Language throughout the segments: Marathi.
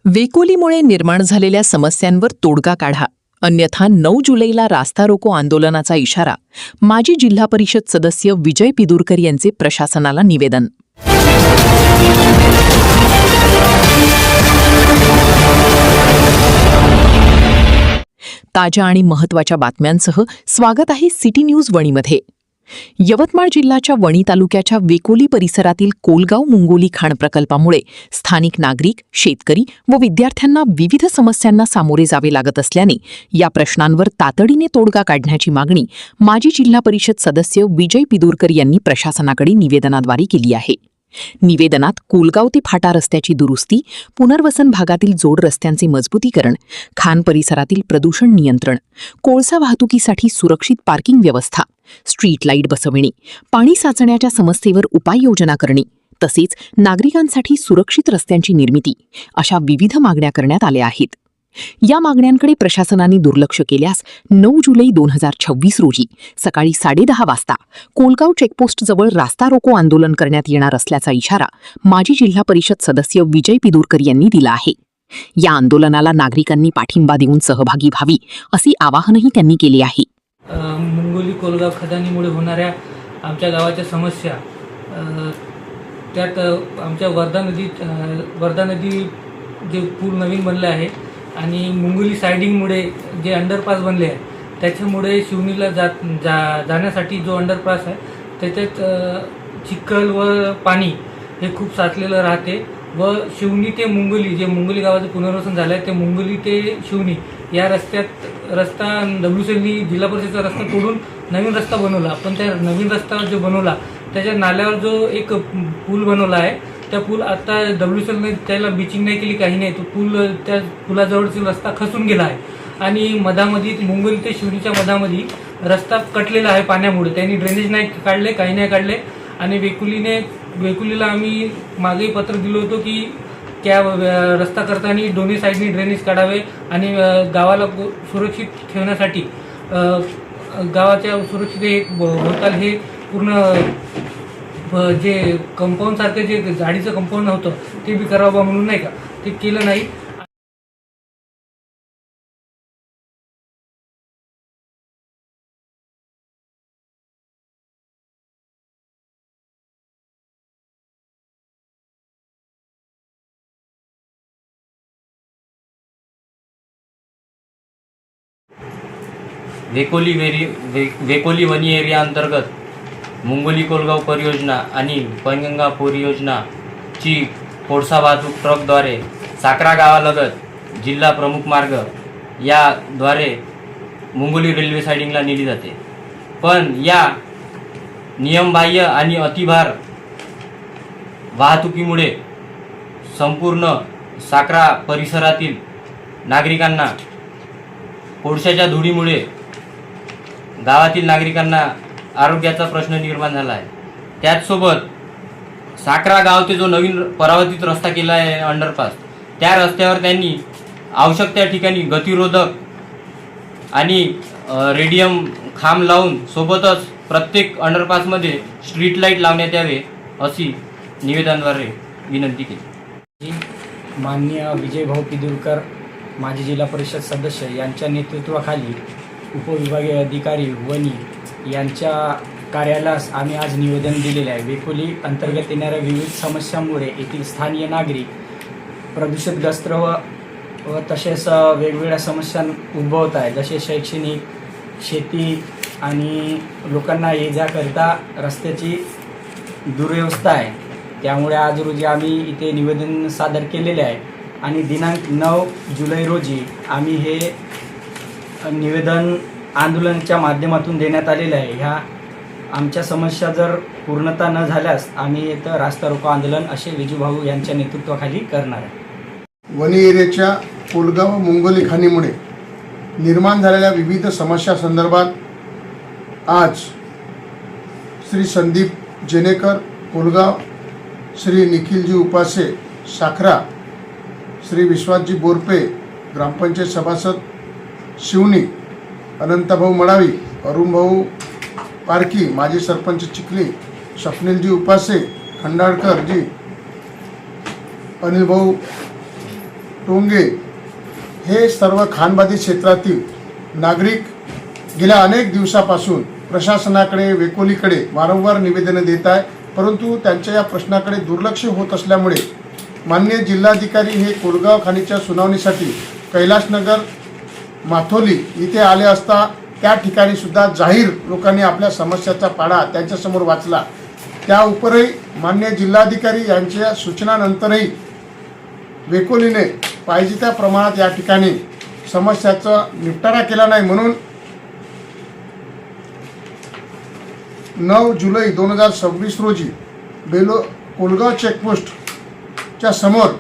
वेकोलीमुळे निर्माण झालेल्या समस्यांवर तोडगा काढा, अन्यथा 9 जुलैला रास्ता रोको आंदोलनाचा इशारा. माजी जिल्हा परिषद सदस्य विजय पिदुरकर यांचे प्रशासनाला निवेदन. ताज्या आणि महत्त्वाच्या बातम्यांसह स्वागत आहे सिटी न्यूज वणीमध्ये. यवतमाळ जिल्ह्याच्या वणी तालुक्याच्या वेकोली परिसरातील कोलगाव मुंगोली खाण प्रकल्पामुळे स्थानिक नागरिक, शेतकरी व विद्यार्थ्यांना विविध समस्यांना सामोरे जावे लागत असल्याने या प्रश्नांवर तातडीने तोडगा काढण्याची मागणी माजी जिल्हा परिषद सदस्य विजय पिदुरकर यांनी प्रशासनाकडे निवेदनाद्वारे केली आहे. निवेदनात कोलगाव ते फाटा रस्त्याची दुरुस्ती, पुनर्वसन भागातील जोड रस्त्यांचे मजबूतीकरण, खान परिसरातील प्रदूषण नियंत्रण, कोळसा वाहतुकीसाठी सुरक्षित पार्किंग व्यवस्था, स्ट्रीट लाईट बसविणे, पाणी साचण्याच्या समस्येवर उपाययोजना करणे तसेच नागरिकांसाठी सुरक्षित रस्त्यांची निर्मिती अशा विविध मागण्या करण्यात आल्या आहेत. या मागण्यांकडे प्रशासनाने दुर्लक्ष केल्यास 9 जुलै 2026 रोजी सकाळी 10:30 वाजता कोलगाव चेकपोस्टजवळ रास्ता रोको आंदोलन करण्यात येणार असल्याचा इशारा माजी जिल्हा परिषद सदस्य विजय पिदुरकर यांनी दिला आहे. या आंदोलनाला नागरिकांनी पाठिंबा देऊन सहभागी व्हावी असे आवाहनही त्यांनी केले आहे. मुंगोली कोलगाव खदानीमुळे होणाऱ्या आमच्या गावाच्या समस्या, त्यात आमच्या वर्धा नदी जे पूल नवीन बनले आहे आणि मुंगोली सायडिंगमुळे जे अंडरपास बनले आहे त्याच्यामुळे शिवनीला जाण्यासाठी जो अंडरपास आहे त्याच्यात चिखल व पाणी हे खूप साचलेलं राहते व शिवनी ते मुंगोली, जे मुंगोली गावाचं पुनर्वसन झालं आहे ते मुंगोली ते शिवनी या रस्ता WCLनी जिल्हा परिषदेचा रस्ता तोडून नवीन रस्ता बनवला. पण त्या नवीन रस्ता जो बनवला त्याच्या नाल्यावर जो एक पूल बनवला आहे त्या पूल आता WCLने त्याला बिचिंग नाही केली, काही नाही. तो पूल, त्या पुलाजवळचा रस्ता खचून गेला आहे आणि मधामध्ये मुंगोली ते शिवनीच्या मधामध्ये रस्ता कटलेला आहे पाण्यामुळे. त्यांनी ड्रेनेज नाही काढले, काही नाही काढले आणि वेकोलीला आम्ही मागेही पत्र दिलं होतं की त्या रस्ता करताना दोन्ही साईडनी ड्रेनेज काढावे आणि गावाला सुरक्षित ठेवण्यासाठी गावाच्या सुरक्षित होताल हे पूर्ण जे कंपाऊंड सारखं जे झाडीचं कंपाऊंड होतं ते बी करावं म्हणून, नाही का, ते केलं नाही. वेकोली वनी एरिया अंतर्गत मुंगोली कोलगाव परियोजना आणि पैनगंगा परियोजनाची कोळसा वाहतूक ट्रकद्वारे साकरा गावालगत जिल्हा प्रमुख मार्ग याद्वारे मुंगोली रेल्वे सायडिंगला नेली जाते. पण या नियमबाह्य आणि अतिभार वाहतुकीमुळे संपूर्ण साकरा परिसरातील नागरिकांना, कोळशाच्या धुळीमुळे गावातील नागरिकांना आरोग्याचा प्रश्न निर्माण झाला आहे. त्याचसोबत साकरा गाव ते जो नवीन परावर्तित रस्ता केला आहे अंडरपास, त्या रस्त्यावर त्यांनी आवश्यक त्या ठिकाणी गतिरोधक आणि रेडियम खांब लावून सोबतच प्रत्येक अंडरपासमध्ये स्ट्रीट लाईट लावण्यात यावे अशी निवेदनाद्वारे विनंती केली. माननीय विजयभाऊ पिदुरकर माजी जिल्हा परिषद सदस्य यांच्या नेतृत्वाखाली उपविभागीय अधिकारी वनी यांच्या कार्यालयास आम्ही आज निवेदन दिलेले आहे. वेकोली अंतर्गत येणाऱ्या विविध समस्यांमुळे येथील स्थानिक नागरिक प्रदूषितग्रस्त व तसेच वेगवेगळ्या समस्या उद्भवत आहे, जसे शैक्षणिक, शेती आणि लोकांना ये जाकरिता रस्त्याची दुर्व्यवस्था आहे. त्यामुळे आज रोजी आम्ही इथे निवेदन सादर केलेले आहे आणि दिनांक 9 जुलै रोजी आम्ही हे निवेदन आंदोलनाच्या माध्यमातून देण्यात आलेलं आहे. ह्या आमच्या समस्या जर पूर्णता न झाल्यास आम्ही इथं रास्ता रोको आंदोलन असे विजूभाऊ यांच्या नेतृत्वाखाली करणार आहे. वनी एरियाच्या कोलगाव मुंगोली खाणीमुळे निर्माण झालेल्या विविध समस्या संदर्भात आज श्री संदीप जेनेकर कोलगाव, श्री निखिलजी उपासे साखरा, श्री विश्वासजी बोरपे ग्रामपंचायत सभासद शिवनी, अनंतभाऊ मडावी, अरुणभाऊ पारकी माजी सरपंच चिखली, स्वप्नीलजी उपासे खंडाळकर जी, अनिलभाऊ टोंगे हे सर्व खानबादी क्षेत्रातील नागरिक गेल्या अनेक दिवसापासून प्रशासनाकडे वेकोलीकडे वारंवार निवेदनं देत आहे, परंतु त्यांच्या या प्रश्नाकडे दुर्लक्ष होत असल्यामुळे माननीय जिल्हाधिकारी हे कोलगाव खाणीच्या सुनावणीसाठी कैलासनगर माथोली इथे आले असता त्या ठिकाणी सुद्धा जाहीर लोकांनी आपल्या समस्याचा पाढा त्यांच्यासमोर वाचला। त्या उपरही माननीय जिल्हाधिकारी यांच्या सूचनानंतरही वेकोलीने पाहिजे त्या प्रमाणात या ठिकाणी समस्याचा निपटारा केला नाही, म्हणून 9 जुलै 2026 रोजी कोलगाव चेकपोस्टच्या समोर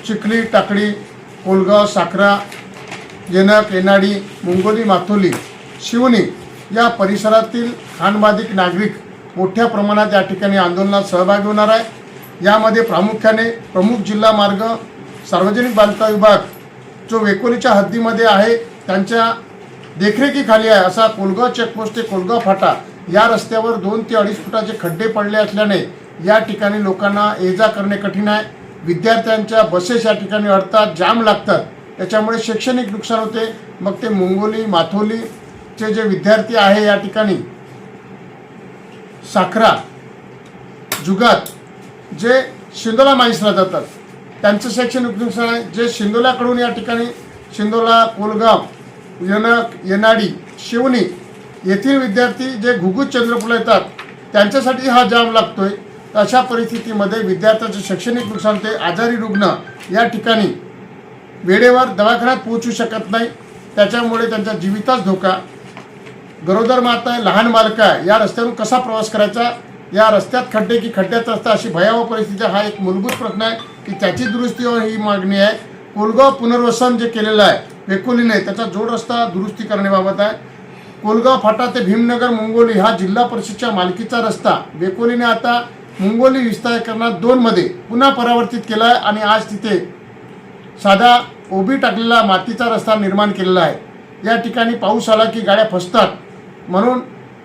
चिखली, टाकळी, कोलगाव, साखरा, येनक, येनाडी, मुंगोली, माथोली, शिवणी या परिसरातील खानबाधित नागरिक मोठ्या प्रमाणात या ठिकाणी आंदोलनात सहभागी होणार आहे। यामध्ये प्रामुख्याने प्रमुख जिल्हा मार्ग, सार्वजनिक बांधकाम विभाग जो वेकोलीच्या हद्दीमध्ये आहे त्यांच्या देखरेखीखाली आहे असा कोलगाव चेकपोस्ट ते कोलगाव फाटा या रस्त्यावर 2 ते 2.5 फुटाचे खड्डे पडले असल्याने या ठिकाणी लोकांना ये जा करणे कठीण आहे। विद्यार्थ्यांच्या बसेस या ठिकाणी अडतात, जाम लागतात, त्याच्यामुळे शैक्षणिक नुकसान होते। मग ते मुंगोली, माथोलीचे जे विद्यार्थी आहे या ठिकाणी साखरा, जुगात जे शिंदोला माईसला जातात त्यांचं शैक्षणिक नुकसान आहे। जे शिंदोल्याकडून या ठिकाणी शिंदोला, कोलगाव, येनक, येनाडी, शिवणी येथील विद्यार्थी जे घुगुत चंद्रपूरला येतात त्यांच्यासाठी हा जाम लागतोय। अशा परिस्थितीमध्ये विद्यार्थ्यांचं शैक्षणिक नुकसान होते। आजारी रुग्ण या ठिकाणी वेळेवर दवाखान्यात पोहोचू शकत नाही, त्याच्यामुळे त्यांच्या जीवितास धोका। गरोदर माता आहे, लहान बालकं आहे, या रस्त्यावरून कसा प्रवास करायचा, या रस्त्यात खड्डे की खड्ड्यात रस्ता अशी भयावह परिस्थिती हा एक मूलभूत प्रश्न आहे की त्याची दुरुस्ती ही मागणी आहे। कोलगाव पुनर्वसन जे केलेलं आहे वेकोलीने त्याचा जोड रस्ता दुरुस्ती करण्याबाबत आहे। कोलगाव फाटा ते भीमनगर मुंगोली हा जिल्हा परिषदच्या मालकीचा रस्ता वेकोलीने आता मुंगोली विस्तारीकरणात 2 मध्ये पुन्हा परावर्तित केला आहे आणि आज तिथे साधा ओबी टाकलेला मातीचा रस्ता निर्माण केलेला आहे। या ठिकाणी पाऊस आला की गाड्या फसतात, म्हणून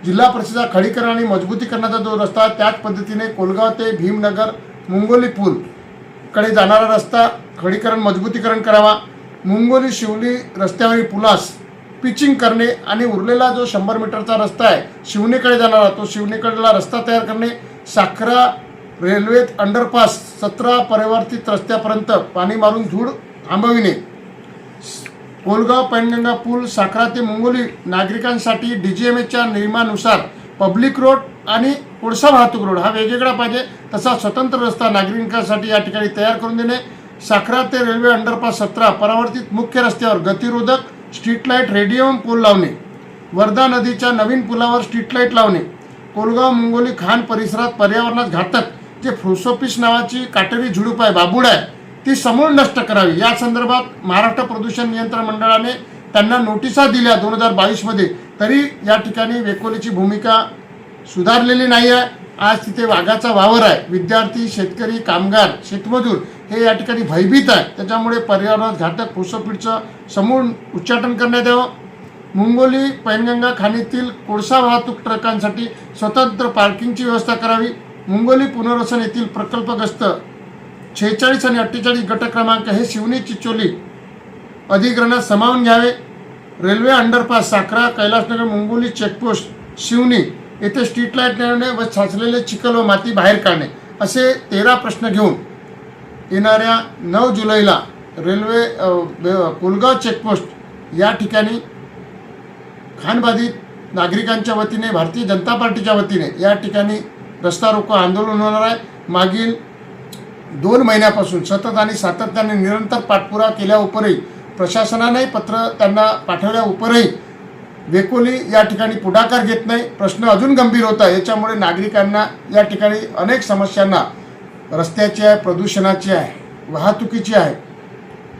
जिल्हा परिषदेचा खडीकरण आणि मजबूतीकरणाचा जो रस्ता त्याच पद्धतीने कोलगाव ते भीमनगर मुंगोली पूल कडे जाणारा रस्ता खडीकरण मजबूतीकरण करावा। मुंगोली शिवली रस्त्यावरील पुलास पिचिंग करणे आणि उरलेला जो 100 मीटरचा रस्ता आहे शिवणीकडे जाणारा तो शिवणीकडला रस्ता तयार करणे। साखरा रेल्वे अंडरपास 17 परिवर्तित रस्त्यापर्यंत पाणी मारून धूळ थांबविणे। कोलगाव पैनगंगा पूल साखरा ते मुंगोली नागरिकांसाठी DGMAच्या नियमानुसार पब्लिक रोड आणि कोळसा वाहतूक रोड हा वेगवेगळा पाहिजे तसा स्वतंत्र रस्ता नागरिकांसाठी या ठिकाणी तयार करून देणे। साखरा ते रेल्वे अंडरपास 17 परावर्तित मुख्य रस्त्यावर गतिरोधक स्ट्रीट लाईट रेडियम पोल लावणे। वर्धा नदीच्या नवीन पुलावर स्ट्रीट लाईट लावणे। कोलगाव मुंगोली खान परिसरात पर्यावरणात घातक जे फ्रोसोपिस नावाची काटेरी झुडूप आहे, बाबूड आहे, ती समूळ नष्ट करावी। या संदर्भात महाराष्ट्र प्रदूषण नियंत्रण मंडळाने त्यांना नोटिसा दिल्या 2022 मध्ये, तरी या ठिकाणी वेकोलीची भूमिका सुधारलेली नाही आहे। आज तिथे वाघाचा वावर आहे, विद्यार्थी, शेतकरी, कामगार, शेतमजूर हे या ठिकाणी भयभीत आहे, त्याच्यामुळे पर्यावरणात घातक फ्रोसोपिसचं समूळ उच्चाटन करण्यात यावं। मुंगोली पैनगंगा खाणीतील कोळसा वाहतूक ट्रकांसाठी स्वतंत्र पार्किंगची व्यवस्था करावी। मुंगोली पुनर्वसन येथील प्रकल्पग्रस्त 46 आणि 48 गट क्रमांक हे शिवनी चिचोली अधिग्रहणात सामावून घ्यावे। Railway underpass Sakhara, Kailasnagar, Mungoli checkpost, Shivni येथे स्ट्रीट लाईट लावणे व साचलेले चिखल व माती बाहेर काढणे असे 13 प्रश्न घेऊन येणाऱ्या 9 जुलैला रेल्वे कोलगाव चेकपोस्ट या ठिकाणी खानबाधित नागरिकांच्या वतीने भारतीय जनता पार्टीच्या वतीने या ठिकाणी रस्ता रोको आंदोलन होणार आहे। मागील 2 महिन्यापासून सतत आणि सातत्याने निरंतर पाठपुरावा केल्या उपरही प्रशासनाने पत्र त्यांना पाठवल्या उपरही वेकोली या ठिकाणी पुढाकार घेत नाही। प्रश्न अजून गंभीर होत आहे, याच्यामुळे नागरिकांना या ठिकाणी अनेक समस्यांना रस्त्याची आहे, प्रदूषणाची आहे, वाहतुकीची आहे,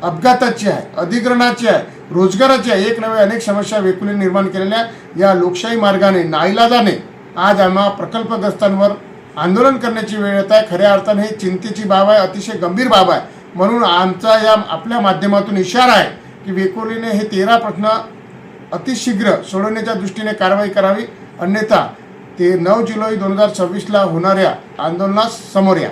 अपघाताची आहे, अधिग्रहणाची आहे, रोजगाराची आहे, एक नव्हे अनेक समस्या वेकोली निर्माण केलेल्या या लोकशाही मार्गाने नाईलाजाने आज आम्हा प्रकल्पग्रस्तांवर आंदोलन करण्याची वेळ येत आहे। खऱ्या अर्थाने ही चिंतेची बाब आहे, अतिशय गंभीर बाब आहे, म्हणून आमचा या आपल्या माध्यमातून इशारा आहे की वेकोलीने हे 13 प्रश्न अतिशीघ्र सोडवण्याच्या दृष्टीने कारवाई करावी, अन्यथा ते 9 जुलै 2026 होणाऱ्या आंदोलनास समोर या।